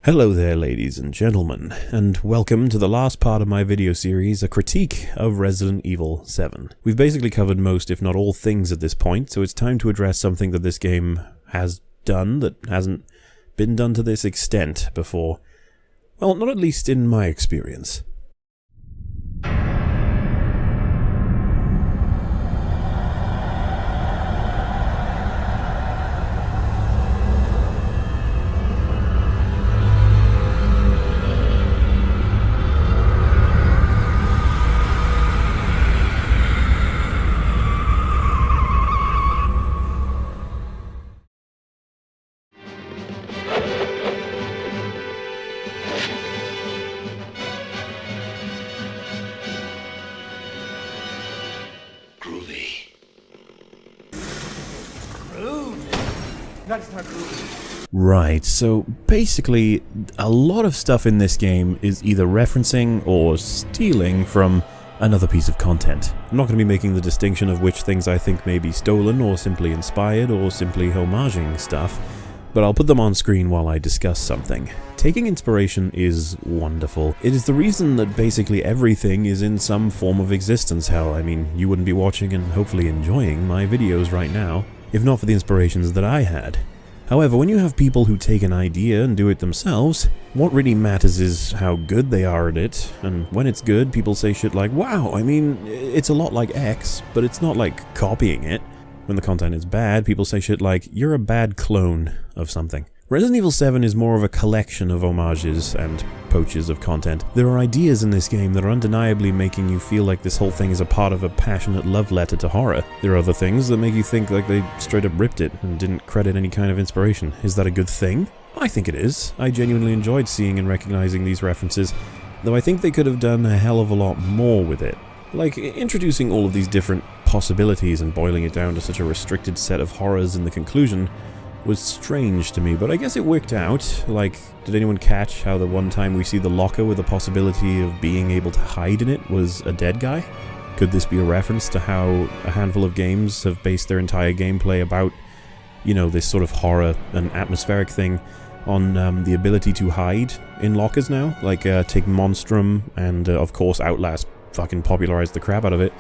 Hello there, ladies and gentlemen, and welcome to the last part of my video series, a critique of Resident Evil 7. We've basically covered most, if not all, things at this point, so it's time to address something that this game has done that hasn't been done to this extent before. Well, not at least in my experience. Right, so basically, a lot of stuff in this game is either referencing or stealing from another piece of content. I'm not going to be making the distinction of which things I think may be stolen or simply inspired or simply homaging stuff, but I'll put them on screen while I discuss something. Taking inspiration is wonderful. It is the reason that basically everything is in some form of existence. Hell, I mean, you wouldn't be watching and hopefully enjoying my videos right now if not for the inspirations that I had. However, when you have people who take an idea and do it themselves, what really matters is how good they are at it, and when it's good, people say shit like, wow, I mean, it's a lot like X, but it's not like copying it. When the content is bad, people say shit like, you're a bad clone of something. Resident Evil 7 is more of a collection of homages and poaches of content. There are ideas in this game that are undeniably making you feel like this whole thing is a part of a passionate love letter to horror. There are other things that make you think like they straight up ripped it and didn't credit any kind of inspiration. Is that a good thing? I think it is. I genuinely enjoyed seeing and recognizing these references, though I think they could have done a hell of a lot more with it. Like, introducing all of these different possibilities and boiling it down to such a restricted set of horrors in the conclusion was strange to me, but I guess it worked out. Like, did anyone catch how the one time we see the locker with the possibility of being able to hide in it was a dead guy? Could this be a reference to how a handful of games have based their entire gameplay about, you know, this sort of horror and atmospheric thing on the ability to hide in lockers now? Like, take Monstrum and, of course, Outlast fucking popularized the crap out of it.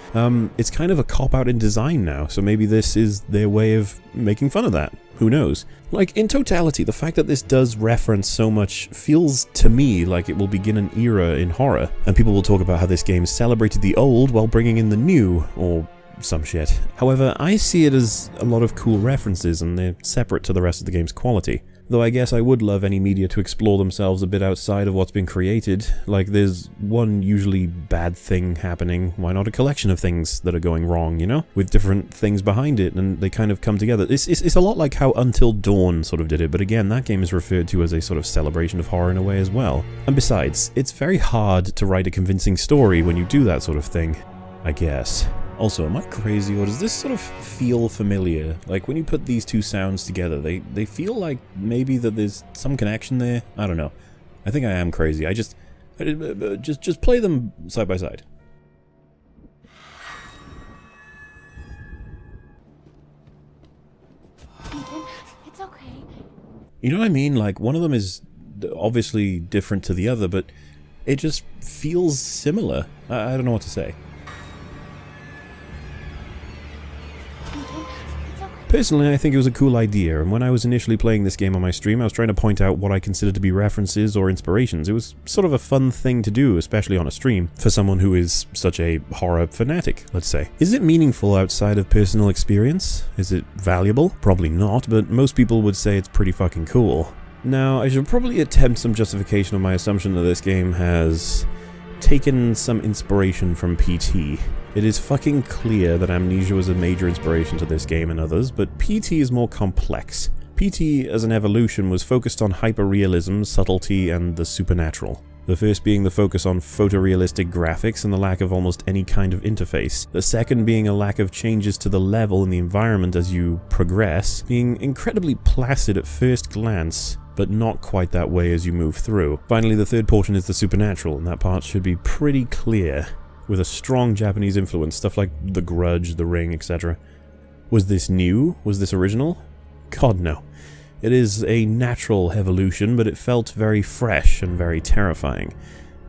It's kind of a cop-out in design now, so maybe this is their way of making fun of that. Who knows? Like, in totality, the fact that this does reference so much feels to me like it will begin an era in horror, and people will talk about how this game celebrated the old while bringing in the new, or some shit. However, I see it as a lot of cool references, and they're separate to the rest of the game's quality. Though I guess I would love any media to explore themselves a bit outside of what's been created. Like, there's one usually bad thing happening, why not a collection of things that are going wrong, you know? With different things behind it, and they kind of come together. It's a lot like how Until Dawn sort of did it, but again, that game is referred to as a sort of celebration of horror in a way as well. And besides, it's very hard to write a convincing story when you do that sort of thing, I guess. Also, am I crazy, or does this sort of feel familiar? Like, when you put these two sounds together, they feel like maybe that there's some connection there? I don't know. I think I am crazy. I just play them side by side. Ethan, it's okay. You know what I mean? Like, one of them is obviously different to the other, but it just feels similar. I don't know what to say. Personally, I think it was a cool idea, and when I was initially playing this game on my stream, I was trying to point out what I considered to be references or inspirations. It was sort of a fun thing to do, especially on a stream, for someone who is such a horror fanatic, let's say. Is it meaningful outside of personal experience? Is it valuable? Probably not, but most people would say it's pretty fucking cool. Now, I should probably attempt some justification of my assumption that this game has taken some inspiration from PT. It is fucking clear that Amnesia was a major inspiration to this game and others, but PT is more complex. PT, as an evolution, was focused on hyperrealism, subtlety, and the supernatural. The first being the focus on photorealistic graphics and the lack of almost any kind of interface. The second being a lack of changes to the level and the environment as you progress, being incredibly placid at first glance, but not quite that way as you move through. Finally, the third portion is the supernatural, and that part should be pretty clear, with a strong Japanese influence, stuff like The Grudge, The Ring, etc. Was this new? Was this original? God, no. It is a natural evolution, but it felt very fresh and very terrifying.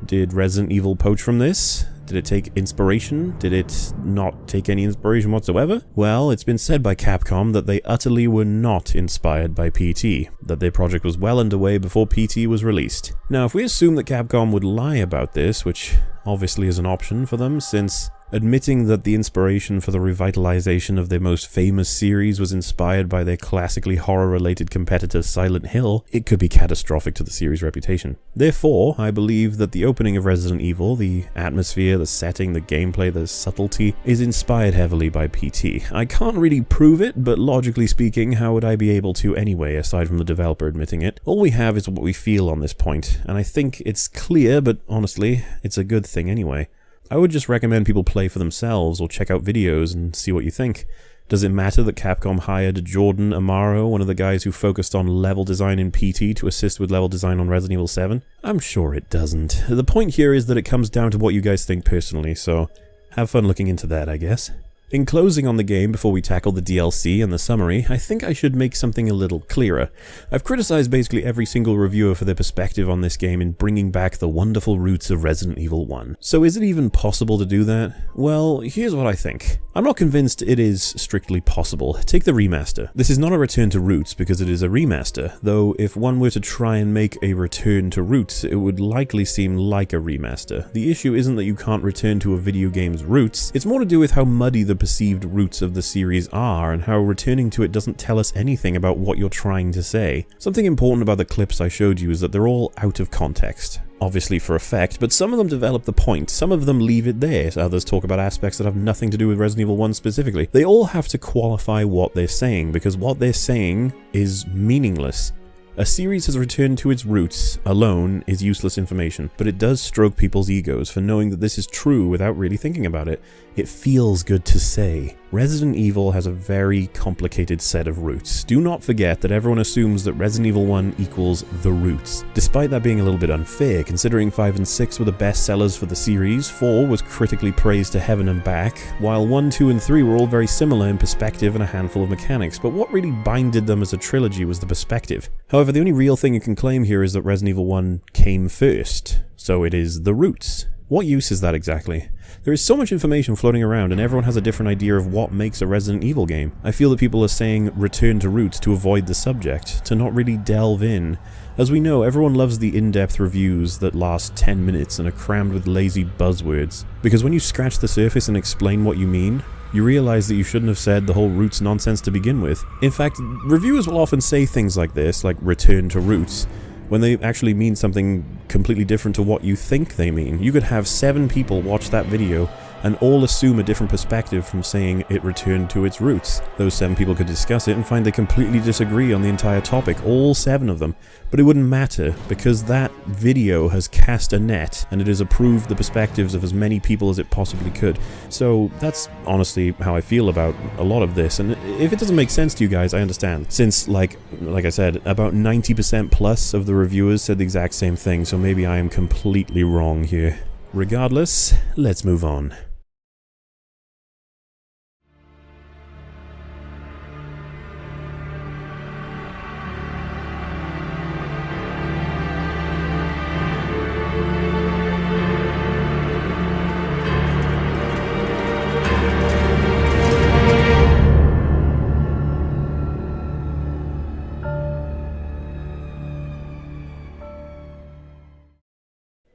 Did Resident Evil poach from this? Did it take inspiration? Did it not take any inspiration whatsoever? Well, it's been said by Capcom that they utterly were not inspired by PT, that their project was well underway before PT was released. Now, if we assume that Capcom would lie about this, which obviously is an option for them, since admitting that the inspiration for the revitalization of their most famous series was inspired by their classically horror-related competitor Silent Hill, it could be catastrophic to the series' reputation. Therefore, I believe that the opening of Resident Evil, the atmosphere, the setting, the gameplay, the subtlety, is inspired heavily by PT. I can't really prove it, but logically speaking, how would I be able to anyway, aside from the developer admitting it? All we have is what we feel on this point, and I think it's clear, but honestly, it's a good thing anyway. I would just recommend people play for themselves or check out videos and see what you think. Does it matter that Capcom hired Jordan Amaro, one of the guys who focused on level design in PT, to assist with level design on Resident Evil 7? I'm sure it doesn't. The point here is that it comes down to what you guys think personally, so have fun looking into that, I guess. In closing on the game before we tackle the DLC and the summary, I think I should make something a little clearer. I've criticized basically every single reviewer for their perspective on this game in bringing back the wonderful roots of Resident Evil 1. So is it even possible to do that? Well, here's what I think. I'm not convinced it is strictly possible. Take the remaster. This is not a return to roots because it is a remaster, though if one were to try and make a return to roots, it would likely seem like a remaster. The issue isn't that you can't return to a video game's roots, it's more to do with how muddy the perceived roots of the series are and how returning to it doesn't tell us anything about what you're trying to say. Something important about the clips I showed you is that they're all out of context. Obviously for effect, but some of them develop the point, some of them leave it there, others talk about aspects that have nothing to do with Resident Evil 1 specifically. They all have to qualify what they're saying, because what they're saying is meaningless. A series has returned to its roots alone is useless information, but it does stroke people's egos for knowing that this is true without really thinking about it. It feels good to say. Resident Evil has a very complicated set of roots. Do not forget that everyone assumes that Resident Evil 1 equals the roots. Despite that being a little bit unfair, considering 5 and 6 were the best sellers for the series, 4 was critically praised to heaven and back, while 1, 2, and 3 were all very similar in perspective and a handful of mechanics, but what really binded them as a trilogy was the perspective. However, the only real thing you can claim here is that Resident Evil 1 came first, so it is the roots. What use is that exactly? There is so much information floating around and everyone has a different idea of what makes a Resident Evil game. I feel that people are saying return to roots to avoid the subject, to not really delve in. As we know, everyone loves the in-depth reviews that last 10 minutes and are crammed with lazy buzzwords. Because when you scratch the surface and explain what you mean, you realize that you shouldn't have said the whole roots nonsense to begin with. In fact, reviewers will often say things like this, like return to roots, when they actually mean something completely different to what you think they mean. You could have 7 people watch that video and all assume a different perspective from saying it returned to its roots. Those 7 people could discuss it and find they completely disagree on the entire topic, all 7 of them. But it wouldn't matter, because that video has cast a net and it has approved the perspectives of as many people as it possibly could. So that's honestly how I feel about a lot of this, and if it doesn't make sense to you guys, I understand. Since, like I said, about 90% plus of the reviewers said the exact same thing, so maybe I am completely wrong here. Regardless, let's move on.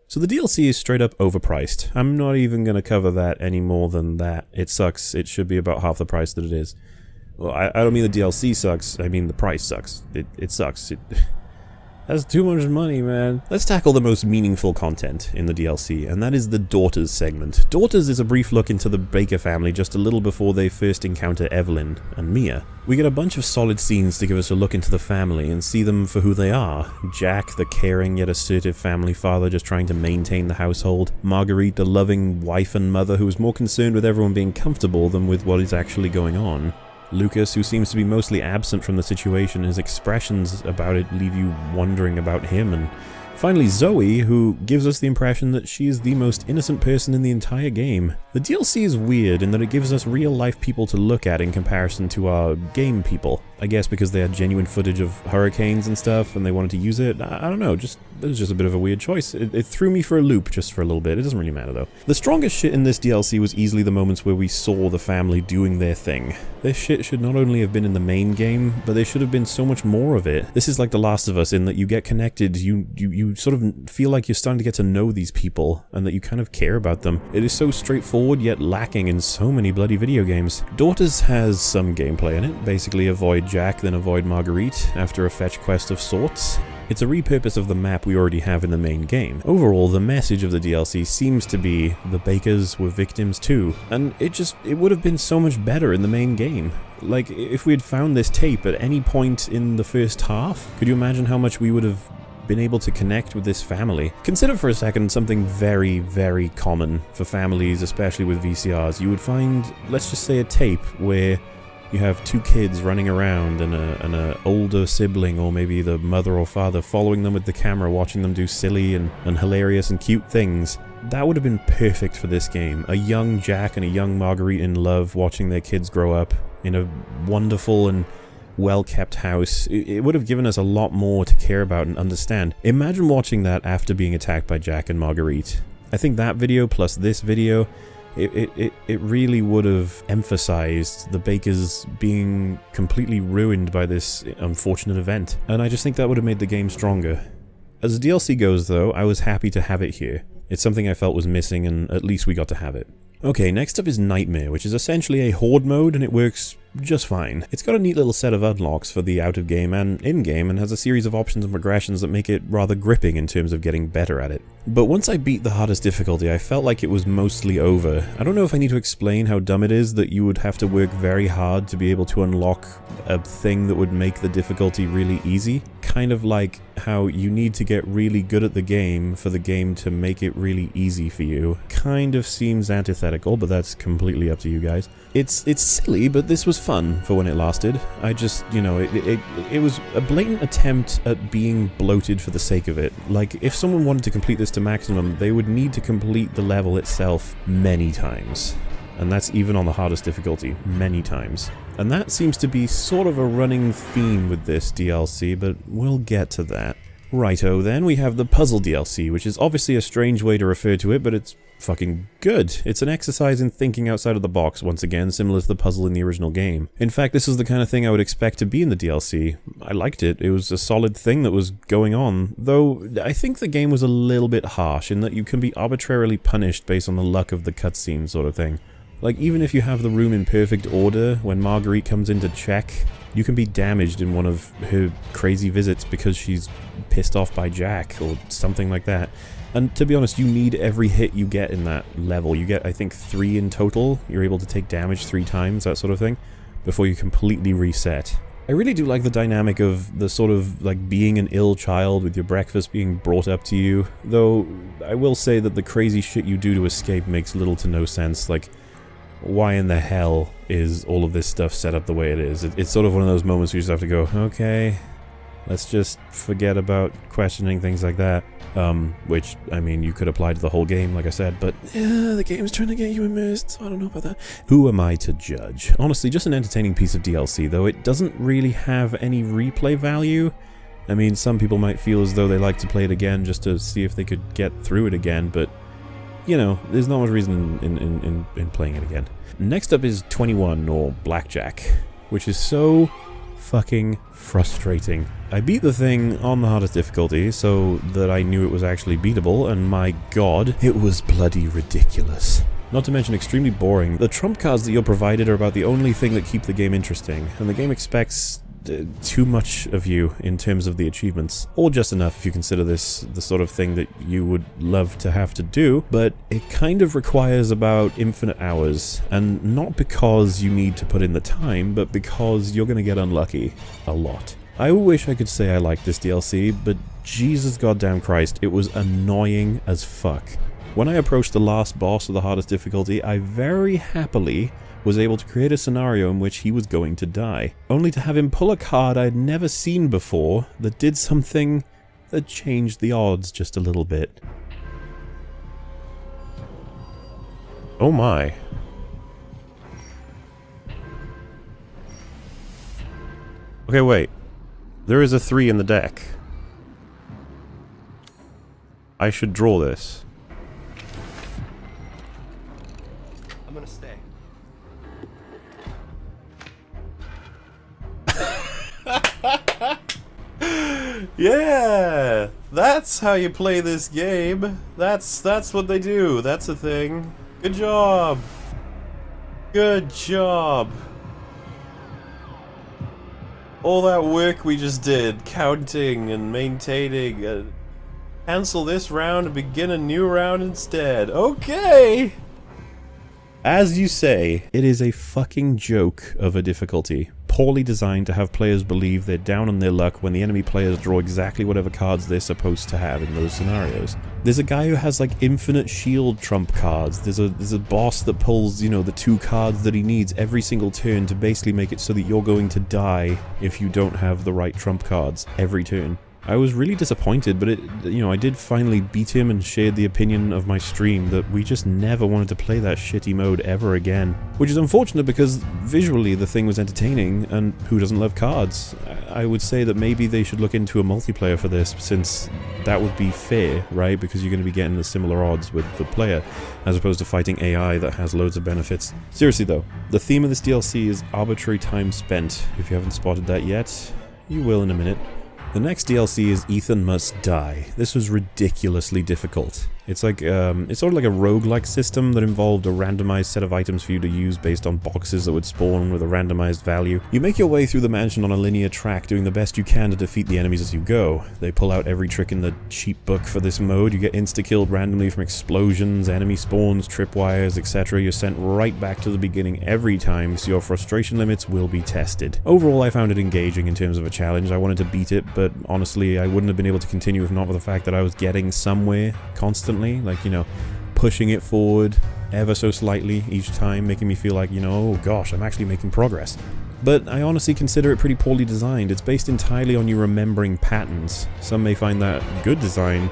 So the DLC is straight up overpriced. I'm not even going to cover that any more than that. It sucks. It should be about half the price that it is. Well, I don't mean the DLC sucks. I mean the price sucks. It sucks. That's too much money, man. Let's tackle the most meaningful content in the DLC, and that is the Daughters segment. Daughters is a brief look into the Baker family just a little before they first encounter Evelyn and Mia. We get a bunch of solid scenes to give us a look into the family and see them for who they are. Jack, the caring yet assertive family father just trying to maintain the household. Marguerite, the loving wife and mother who is more concerned with everyone being comfortable than with what is actually going on. Lucas, who seems to be mostly absent from the situation, his expressions about it leave you wondering about him and Finally, Zoe, who gives us the impression that she is the most innocent person in the entire game. The DLC is weird in that it gives us real-life people to look at in comparison to our game people. I guess because they had genuine footage of hurricanes and stuff and they wanted to use it. I don't know, it was just a bit of a weird choice. It threw me for a loop just for a little bit. It doesn't really matter though. The strongest shit in this DLC was easily the moments where we saw the family doing their thing. This shit should not only have been in the main game, but there should have been so much more of it. This is like The Last of Us in that you get connected, you sort of feel like you're starting to get to know these people and that you kind of care about them. It is so straightforward yet lacking in so many bloody video games. Daughters has some gameplay in it, basically avoid Jack then avoid Marguerite after a fetch quest of sorts. It's a repurpose of the map we already have in the main game. Overall, the message of the DLC seems to be the Bakers were victims too, and it would have been so much better in the main game. Like, if we had found this tape at any point in the first half, could you imagine how much we would have been able to connect with this family? Consider for a second something very, very common for families, especially with VCRs. You would find, let's just say, a tape where you have two kids running around and an older sibling or maybe the mother or father following them with the camera, watching them do silly and hilarious and cute things. That would have been perfect for this game. A young Jack and a young Marguerite in love watching their kids grow up in a wonderful and well-kept house. It would have given us a lot more to care about and understand. Imagine watching that after being attacked by Jack and Marguerite. I think that video plus this video, it really would have emphasized the Bakers being completely ruined by this unfortunate event, and I just think that would have made the game stronger. As the DLC goes though, I was happy to have it here. It's something I felt was missing and at least we got to have it. Okay, next up is Nightmare, which is essentially a horde mode and it works just fine. It's got a neat little set of unlocks for the out-of-game and in-game and has a series of options and progressions that make it rather gripping in terms of getting better at it. But once I beat the hardest difficulty, I felt like it was mostly over. I don't know if I need to explain how dumb it is that you would have to work very hard to be able to unlock a thing that would make the difficulty really easy. Kind of like how you need to get really good at the game for the game to make it really easy for you. Kind of seems antithetical, but that's completely up to you guys. It's silly, but this was fun for when it lasted. I just, you know, it was a blatant attempt at being bloated for the sake of it. Like, if someone wanted to complete this to maximum, they would need to complete the level itself many times. And that's even on the hardest difficulty, many times. And that seems to be sort of a running theme with this DLC, but we'll get to that. Righto then, we have the puzzle DLC, which is obviously a strange way to refer to it, but it's fucking good. It's an exercise in thinking outside of the box, once again, similar to the puzzle in the original game. In fact, this is the kind of thing I would expect to be in the DLC. I liked it. It was a solid thing that was going on, though I think the game was a little bit harsh in that you can be arbitrarily punished based on the luck of the cutscene sort of thing. Like, even if you have the room in perfect order, when Marguerite comes in to check, you can be damaged in one of her crazy visits because she's pissed off by Jack or something like that. And to be honest, you need every hit you get in that level. You get, I think, 3 in total. You're able to take damage 3 times, that sort of thing, before you completely reset. I really do like the dynamic of the sort of, like, being an ill child with your breakfast being brought up to you, though I will say that the crazy shit you do to escape makes little to no sense. Like, why in the hell is all of this stuff set up the way it is? It's sort of one of those moments where you just have to go, okay, let's just forget about questioning things like that. Which, I mean, you could apply to the whole game, like I said, but yeah, the game's trying to get you immersed, so I don't know about that. Who am I to judge? Honestly, just an entertaining piece of DLC, though it doesn't really have any replay value. I mean, some people might feel as though they like to play it again just to see if they could get through it again, but you know, there's not much reason in playing it again. Next up is 21, or Blackjack, which is so fucking frustrating. I beat the thing on the hardest difficulty so that I knew it was actually beatable, and my god, it was bloody ridiculous. Not to mention extremely boring. The trump cards that you're provided are about the only thing that keep the game interesting, and the game expects too much of you in terms of the achievements, or just enough if you consider this the sort of thing that you would love to have to do, but it kind of requires about infinite hours, and not because you need to put in the time, but because you're gonna get unlucky a lot. I wish I could say I liked this DLC, but Jesus goddamn Christ, it was annoying as fuck. When I approached the last boss of the hardest difficulty, I very happily was able to create a scenario in which he was going to die, only to have him pull a card I'd never seen before that did something that changed the odds just a little bit. Oh my. Okay, wait. There is a 3 in the deck. I should draw this. I'm gonna stay. Yeah! That's how you play this game. That's what they do. That's a thing. Good job. Good job. All that work we just did, counting and maintaining. Cancel this round and begin a new round instead. Okay! As you say, it is a fucking joke of a difficulty. Poorly designed to have players believe they're down on their luck when the enemy players draw exactly whatever cards they're supposed to have in those scenarios. There's a guy who has like infinite shield trump cards. There's a boss that pulls, you know, the 2 cards that he needs every single turn to basically make it so that you're going to die if you don't have the right trump cards every turn. I was really disappointed, but I did finally beat him and shared the opinion of my stream that we just never wanted to play that shitty mode ever again. Which is unfortunate because visually the thing was entertaining, and who doesn't love cards? I would say that maybe they should look into a multiplayer for this, since that would be fair, right? Because you're going to be getting the similar odds with the player, as opposed to fighting AI that has loads of benefits. Seriously though, the theme of this DLC is arbitrary time spent. If you haven't spotted that yet, you will in a minute. The next DLC is Ethan Must Die. This was ridiculously difficult. It's like, it's sort of like a roguelike system that involved a randomized set of items for you to use based on boxes that would spawn with a randomized value. You make your way through the mansion on a linear track, doing the best you can to defeat the enemies as you go. They pull out every trick in the cheat book for this mode. You get insta-killed randomly from explosions, enemy spawns, tripwires, etc. You're sent right back to the beginning every time, so your frustration limits will be tested. Overall, I found it engaging in terms of a challenge. I wanted to beat it, but honestly, I wouldn't have been able to continue if not for the fact that I was getting somewhere constantly. Like, you know, pushing it forward ever so slightly each time, making me feel like, you know, oh gosh, I'm actually making progress. But I honestly consider it pretty poorly designed. It's based entirely on you remembering patterns. Some may find that good design,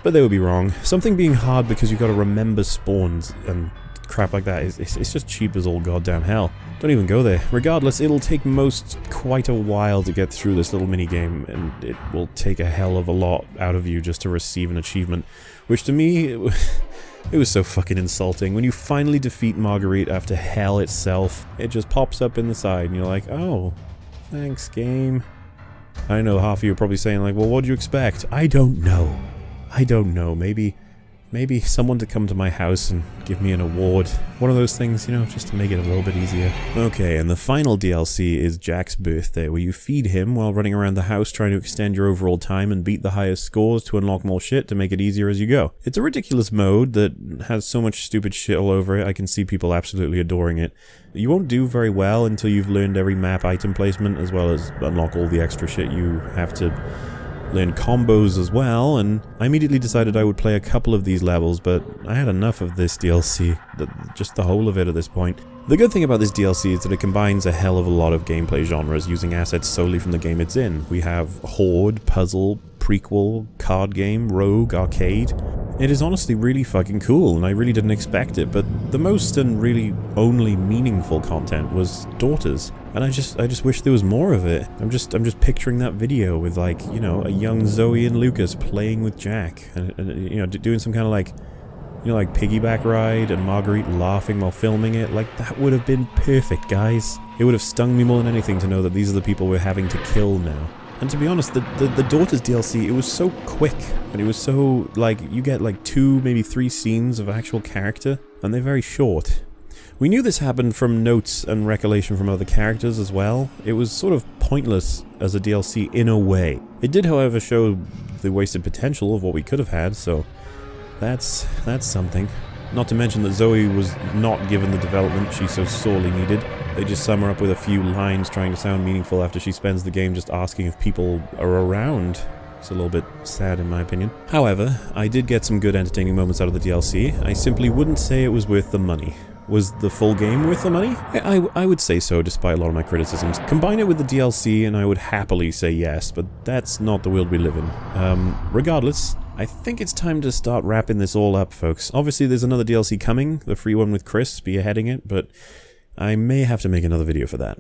but they would be wrong. Something being hard because you've got to remember spawns and crap like that, it's just cheap as all goddamn hell. Don't even go there. Regardless, it'll take most quite a while to get through this little mini-game, and it will take a hell of a lot out of you just to receive an achievement, which to me, it was so fucking insulting. When you finally defeat Marguerite after hell itself, it just pops up in the side, and you're like, oh, thanks, game. I know half of you are probably saying like, well, what do you expect? I don't know. I don't know. Maybe someone to come to my house and give me an award. One of those things, you know, just to make it a little bit easier. Okay, and the final DLC is Jack's Birthday, where you feed him while running around the house trying to extend your overall time and beat the highest scores to unlock more shit to make it easier as you go. It's a ridiculous mode that has so much stupid shit all over it. I can see people absolutely adoring it. You won't do very well until you've learned every map item placement, as well as unlock all the extra shit you have to learn combos as well, and I immediately decided I would play a couple of these levels, but I had enough of this DLC, just the whole of it at this point. The good thing about this DLC is that it combines a hell of a lot of gameplay genres using assets solely from the game it's in. We have Horde, Puzzle, Prequel, Card Game, Rogue, Arcade. It is honestly really fucking cool, and I really didn't expect it, but the most and really only meaningful content was Daughters. And I just wish there was more of it. I'm just picturing that video with, like, you know, a young Zoe and Lucas playing with Jack, and you know, doing some kind of like, you know, like piggyback ride, and Marguerite laughing while filming it. Like, that would have been perfect, guys. It would have stung me more than anything to know that these are the people we're having to kill now. And to be honest, the Daughters DLC, it was so quick, and it was so, like, you get like 2, maybe 3 scenes of actual character, and they're very short. We knew this happened from notes and recollection from other characters as well. It was sort of pointless as a DLC in a way. It did, however, show the wasted potential of what we could have had, so that's something. Not to mention that Zoe was not given the development she so sorely needed. They just sum her up with a few lines trying to sound meaningful after she spends the game just asking if people are around. It's a little bit sad in my opinion. However, I did get some good entertaining moments out of the DLC. I simply wouldn't say it was worth the money. Was the full game worth the money? I would say so, despite a lot of my criticisms. Combine it with the DLC and I would happily say yes, but that's not the world we live in. Regardless, I think it's time to start wrapping this all up, folks. Obviously there's another DLC coming, the free one with Chris spearheading it, but I may have to make another video for that.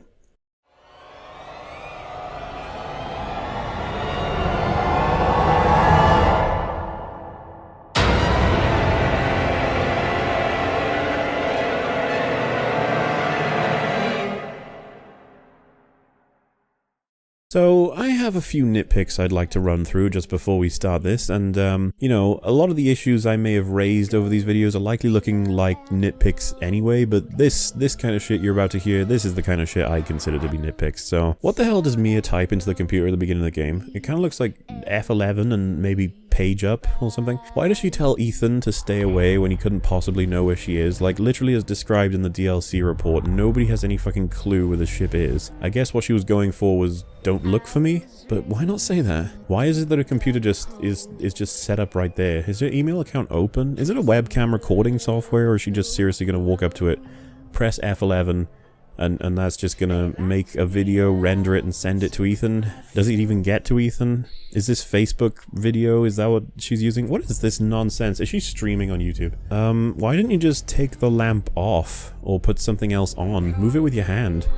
So, I have a few nitpicks I'd like to run through just before we start this, and, you know, a lot of the issues I may have raised over these videos are likely looking like nitpicks anyway, but this kind of shit you're about to hear, this is the kind of shit I consider to be nitpicks. So, what the hell does Mia type into the computer at the beginning of the game? It kind of looks like F11 and maybe page up or something. Why does she tell Ethan to stay away when he couldn't possibly know where she is? Like, literally as described in the DLC report, nobody has any fucking clue where the ship is. I guess what she was going for was, don't look for me? But why not say that? Why is it that a computer just is just set up right there? Is her email account open? Is it a webcam recording software, or is she just seriously gonna walk up to it, press F11, and that's just gonna make a video, render it, and send it to Ethan? Does it even get to Ethan? Is this Facebook video? Is that what she's using? What is this nonsense? Is she streaming on YouTube? Why didn't you just take the lamp off, or put something else on? Move it with your hand.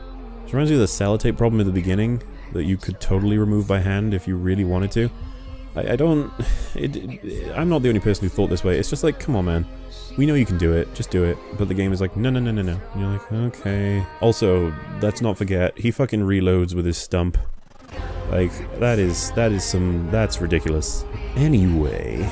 It reminds me of the sellotape problem at the beginning, that you could totally remove by hand if you really wanted to. I'm not the only person who thought this way. It's just like, come on, man. We know you can do it. Just do it. But the game is like, no, no, no, no, no. And you're like, okay. Also, let's not forget, he fucking reloads with his stump. Like, that's ridiculous. Anyway,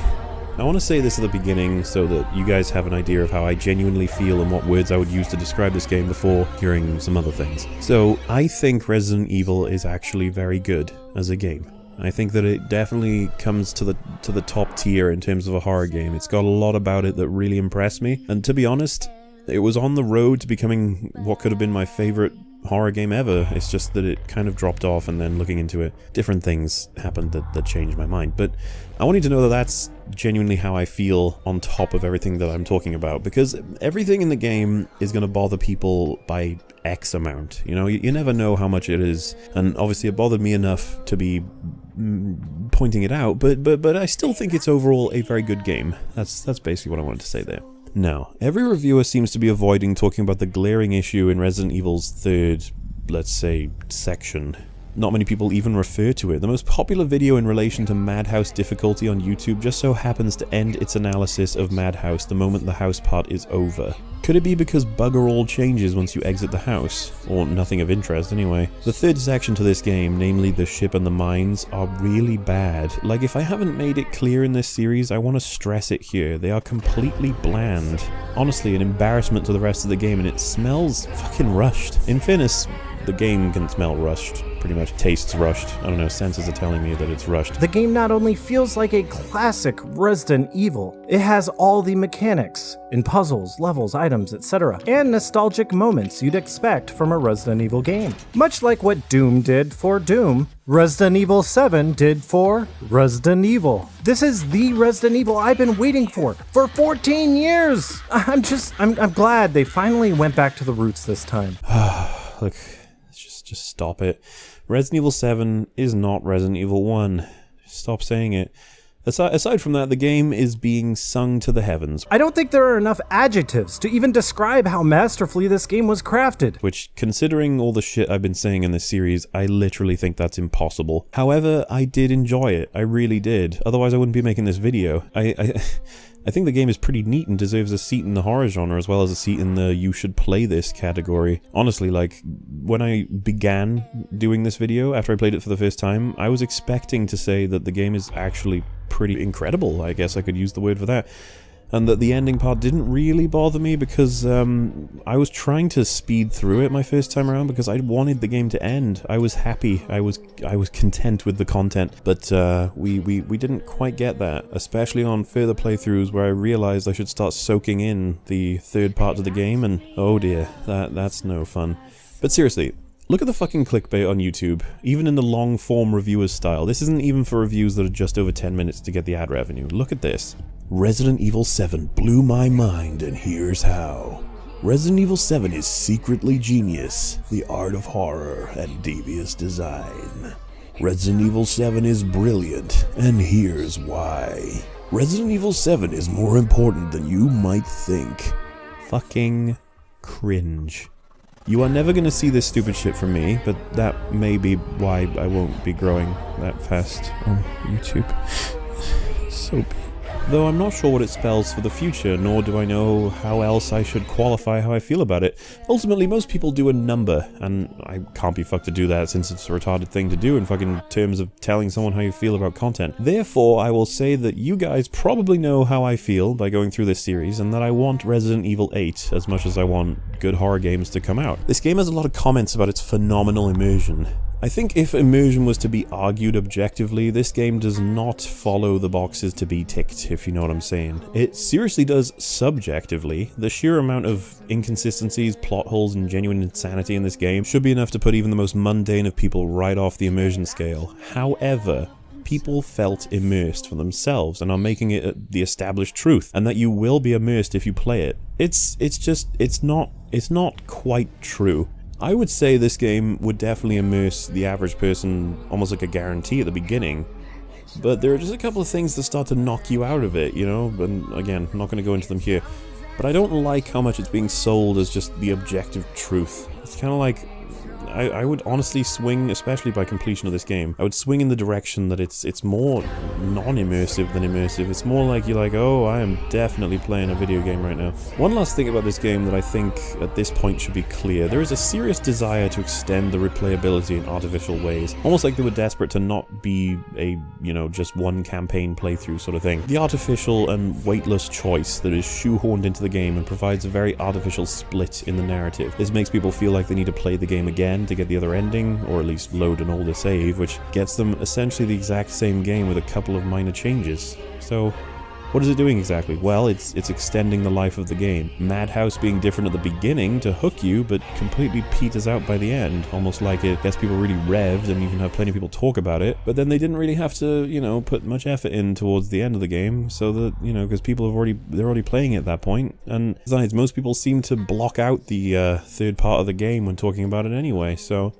I want to say this at the beginning so that you guys have an idea of how I genuinely feel and what words I would use to describe this game before hearing some other things. So, I think Resident Evil is actually very good as a game. I think that it definitely comes to the top tier in terms of a horror game. It's got a lot about it that really impressed me, and to be honest, it was on the road to becoming what could have been my favorite horror game ever. It's just that it kind of dropped off, and then looking into it, different things happened that changed my mind. But I want you to know that that's genuinely how I feel on top of everything that I'm talking about, because everything in the game is going to bother people by X amount. You know, you never know how much it is, and obviously it bothered me enough to be pointing it out, but I still think it's overall a very good game. That's basically what I wanted to say there. Now, every reviewer seems to be avoiding talking about the glaring issue in Resident Evil's third, let's say, section. Not many people even refer to it. The most popular video in relation to Madhouse difficulty on YouTube just so happens to end its analysis of Madhouse the moment the house part is over. Could it be because bugger all changes once you exit the house? Or nothing of interest anyway. The third section to this game, namely the ship and the mines, are really bad. Like, if I haven't made it clear in this series, I want to stress it here. They are completely bland. Honestly, an embarrassment to the rest of the game, and it smells fucking rushed. In fairness, the game can smell rushed, pretty much. Tastes rushed. I don't know, senses are telling me that it's rushed. The game not only feels like a classic Resident Evil, it has all the mechanics in puzzles, levels, items, etc., and nostalgic moments you'd expect from a Resident Evil game. Much like what Doom did for Doom, Resident Evil 7 did for Resident Evil. This is the Resident Evil I've been waiting for 14 years! I'm glad they finally went back to the roots this time. Look, just stop it. Resident Evil 7 is not Resident Evil 1. Stop saying it. Aside from that, the game is being sung to the heavens. I don't think there are enough adjectives to even describe how masterfully this game was crafted. Which, considering all the shit I've been saying in this series, I literally think that's impossible. However, I did enjoy it. I really did. Otherwise, I wouldn't be making this video. I think the game is pretty neat and deserves a seat in the horror genre as well as a seat in the you should play this category. Honestly, like, when I began doing this video, after I played it for the first time, I was expecting to say that the game is actually pretty incredible, I guess I could use the word for that. And that the ending part didn't really bother me because I was trying to speed through it my first time around because I wanted the game to end. I was happy. I was content with the content, but we didn't quite get that, especially on further playthroughs where I realized I should start soaking in the third part of the game, and oh dear, that's no fun. But seriously, look at the fucking clickbait on YouTube, even in the long-form reviewers style. This isn't even for reviews that are just over 10 minutes to get the ad revenue. Look at this. Resident Evil 7 blew my mind, and here's how. Resident Evil 7 is secretly genius, the art of horror and devious design. Resident Evil 7 is brilliant, and here's why. Resident Evil 7 is more important than you might think. Fucking cringe. You are never gonna see this stupid shit from me, but that may be why I won't be growing that fast on YouTube. So though I'm not sure what it spells for the future, nor do I know how else I should qualify how I feel about it. Ultimately, most people do a number, and I can't be fucked to do that since it's a retarded thing to do in fucking terms of telling someone how you feel about content. Therefore, I will say that you guys probably know how I feel by going through this series, and that I want Resident Evil 8 as much as I want good horror games to come out. This game has a lot of comments about its phenomenal immersion. I think if immersion was to be argued objectively, this game does not follow the boxes to be ticked, if you know what I'm saying. It seriously does subjectively. The sheer amount of inconsistencies, plot holes, and genuine insanity in this game should be enough to put even the most mundane of people right off the immersion scale. However, people felt immersed for themselves and are making it the established truth, and that you will be immersed if you play it. It's not quite true. I would say this game would definitely immerse the average person almost like a guarantee at the beginning, but there are just a couple of things that start to knock you out of it, you know, and again, I'm not going to go into them here, but I don't like how much it's being sold as just the objective truth. It's kind of like, I would honestly swing, especially by completion of this game, I would swing in the direction that it's more non-immersive than immersive. It's more like you're like, oh, I am definitely playing a video game right now. One last thing about this game that I think at this point should be clear. There is a serious desire to extend the replayability in artificial ways. Almost like they were desperate to not be a, you know, just one campaign playthrough sort of thing. The artificial and weightless choice that is shoehorned into the game and provides a very artificial split in the narrative. This makes people feel like they need to play the game again to get the other ending, or at least load an older save, which gets them essentially the exact same game with a couple of minor changes. So, what is it doing exactly? Well, it's extending the life of the game. Madhouse being different at the beginning to hook you, but completely peters out by the end, almost like it gets people really revved and you can have plenty of people talk about it, but then they didn't really have to, you know, put much effort in towards the end of the game, so that, you know, because people they're already playing it at that point, and besides, most people seem to block out the third part of the game when talking about it anyway, so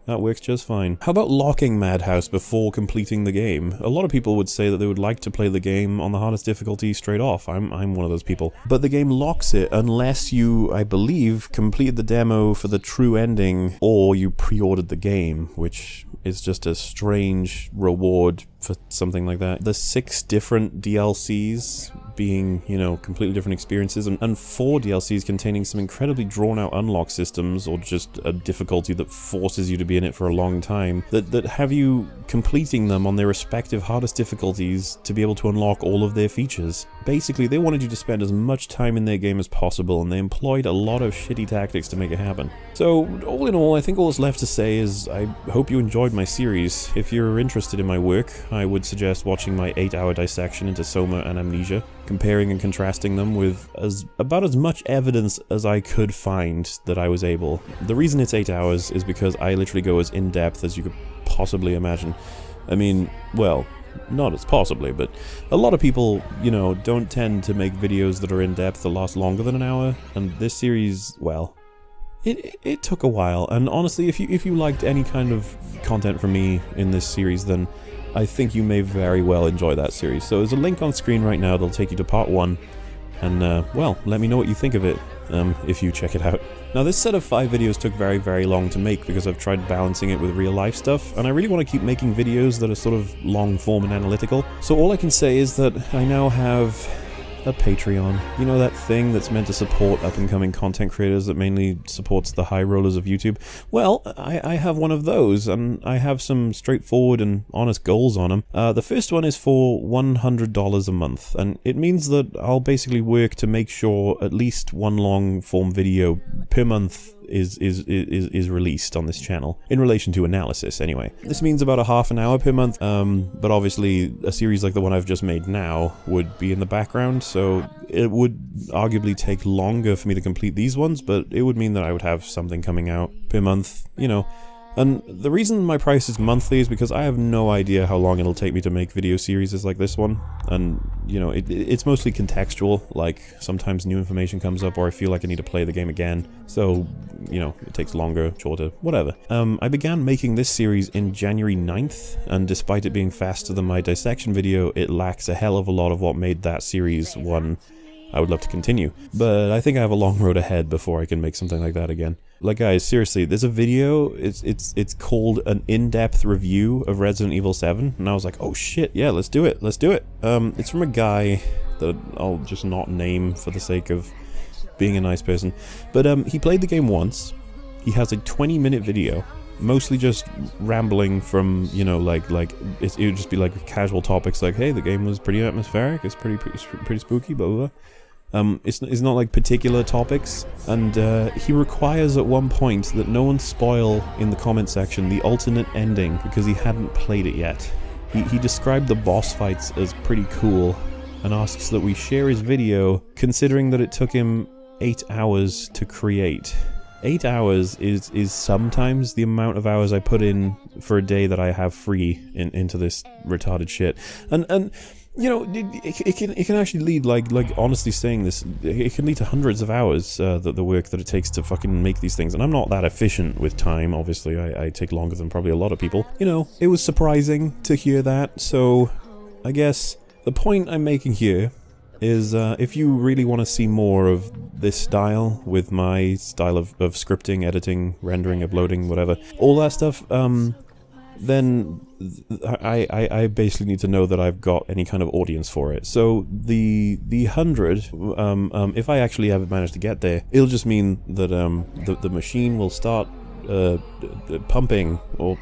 that works just fine. How about locking Madhouse before completing the game? A lot of people would say that they would like to play the game on the hardest difficulty straight off. I'm one of those people. But the game locks it unless you, I believe, completed the demo for the true ending or you pre-ordered the game, which is just a strange reward for something like that. The 6 different DLCs being, you know, completely different experiences, and 4 DLCs containing some incredibly drawn-out unlock systems, or just a difficulty that forces you to be in it for a long time, that have you completing them on their respective hardest difficulties to be able to unlock all of their features. Basically, they wanted you to spend as much time in their game as possible, and they employed a lot of shitty tactics to make it happen. So, all in all, I think all that's left to say is I hope you enjoyed my series. If you're interested in my work, I would suggest watching my 8-hour dissection into Soma and Amnesia, comparing and contrasting them with about as much evidence as I could find that I was able. The reason it's 8 hours is because I literally go as in-depth as you could possibly imagine. I mean, well, not as possibly, but a lot of people, you know, don't tend to make videos that are in-depth that last longer than an hour, and this series, well, it took a while, and honestly, if you liked any kind of content from me in this series, then I think you may very well enjoy that series. So there's a link on screen right now that'll take you to part 1, and well, let me know what you think of it, if you check it out. Now, this set of 5 videos took very, very long to make because I've tried balancing it with real life stuff, and I really want to keep making videos that are sort of long form and analytical. So all I can say is that I now have a Patreon. You know, that thing that's meant to support up-and-coming content creators that mainly supports the high rollers of YouTube? Well, I have one of those, and I have some straightforward and honest goals on them. The first one is for $100 a month, and it means that I'll basically work to make sure at least one long-form video per month is released on this channel, in relation to analysis anyway. This means about a half an hour per month, but obviously a series like the one I've just made now would be in the background, so it would arguably take longer for me to complete these ones, but it would mean that I would have something coming out per month, you know, And the reason my price is monthly is because I have no idea how long it'll take me to make video series like this one. And, you know, it's mostly contextual, like sometimes new information comes up or I feel like I need to play the game again. So, you know, it takes longer, shorter, whatever. I began making this series in January 9th, and despite it being faster than my dissection video, it lacks a hell of a lot of what made that series one I would love to continue. But I think I have a long road ahead before I can make something like that again. Like, guys, seriously, there's a video, it's called an in-depth review of Resident Evil 7, and I was like, oh shit, yeah, let's do it. It's from a guy that I'll just not name for the sake of being a nice person, but he played the game once. He has a 20-minute video, mostly just rambling from, you know, like it would just be like casual topics like, hey, the game was pretty atmospheric, it's pretty spooky, blah blah blah. It's not like particular topics, and he requires at one point that no one spoil in the comment section the alternate ending because he hadn't played it yet. He described the boss fights as pretty cool and asks that we share his video, considering that it took him 8 hours to create. 8 hours is sometimes the amount of hours I put in for a day that I have free into this retarded shit. And you know, it can actually lead, like honestly saying this, it can lead to hundreds of hours, the work that it takes to fucking make these things. And I'm not that efficient with time, obviously. I take longer than probably a lot of people. You know, it was surprising to hear that, so I guess the point I'm making here is if you really want to see more of this style, with my style of scripting, editing, rendering, uploading, whatever, all that stuff, then I basically need to know that I've got any kind of audience for it. So the 100, if I actually ever manage to get there, it'll just mean that the machine will start pumping or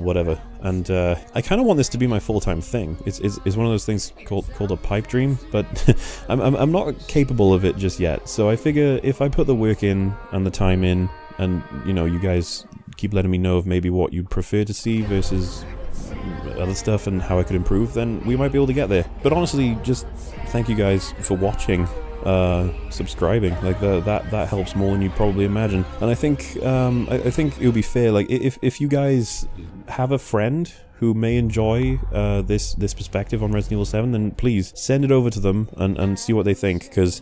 whatever. And I kind of want this to be my full-time thing. It's one of those things called a pipe dream, but I'm not capable of it just yet. So I figure if I put the work in and the time in, and you know, you guys keep letting me know of maybe what you'd prefer to see versus other stuff and how I could improve, then we might be able to get there. But honestly, just thank you guys for watching, subscribing. Like that helps more than you probably imagine. And I think it'll be fair. Like if you guys have a friend who may enjoy this perspective on Resident Evil 7, then please send it over to them and see what they think, because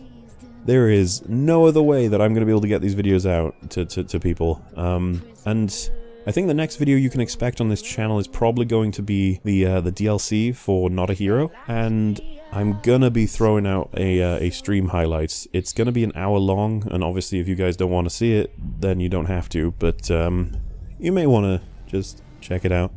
there is no other way that I'm going to be able to get these videos out to people. And I think the next video you can expect on this channel is probably going to be the DLC for Not a Hero, and I'm gonna be throwing out a stream highlights. It's gonna be an hour long, and obviously if you guys don't want to see it, then you don't have to, but you may want to just check it out,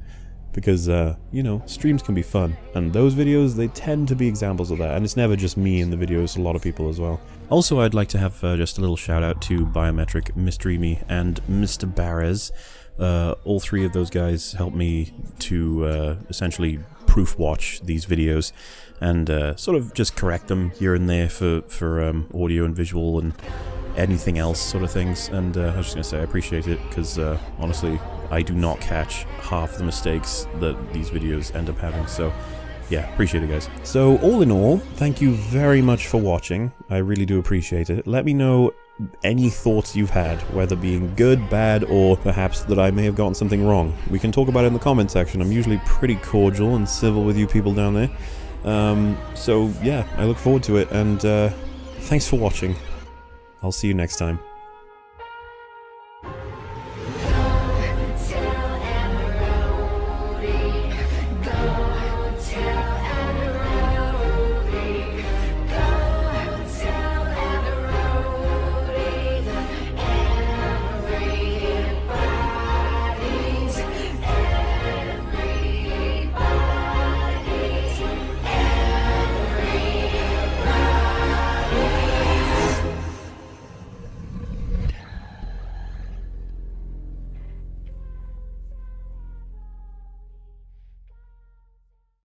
because you know, streams can be fun, and those videos, they tend to be examples of that, and it's never just me in the videos, a lot of people as well. Also, I'd like to have just a little shout out to Biometric, Mystery Me, and Mr. Barres. All three of those guys helped me to essentially proof watch these videos and sort of just correct them here and there for audio and visual and anything else sort of things. And I was just going to say I appreciate it, because honestly, I do not catch half the mistakes that these videos end up having. So yeah, appreciate it, guys. So all in all, thank you very much for watching. I really do appreciate it. Let me know any thoughts you've had, whether being good, bad, or perhaps that I may have gotten something wrong. We can talk about it in the comment section. I'm usually pretty cordial and civil with you people down there. So yeah, I look forward to it, and thanks for watching. I'll see you next time.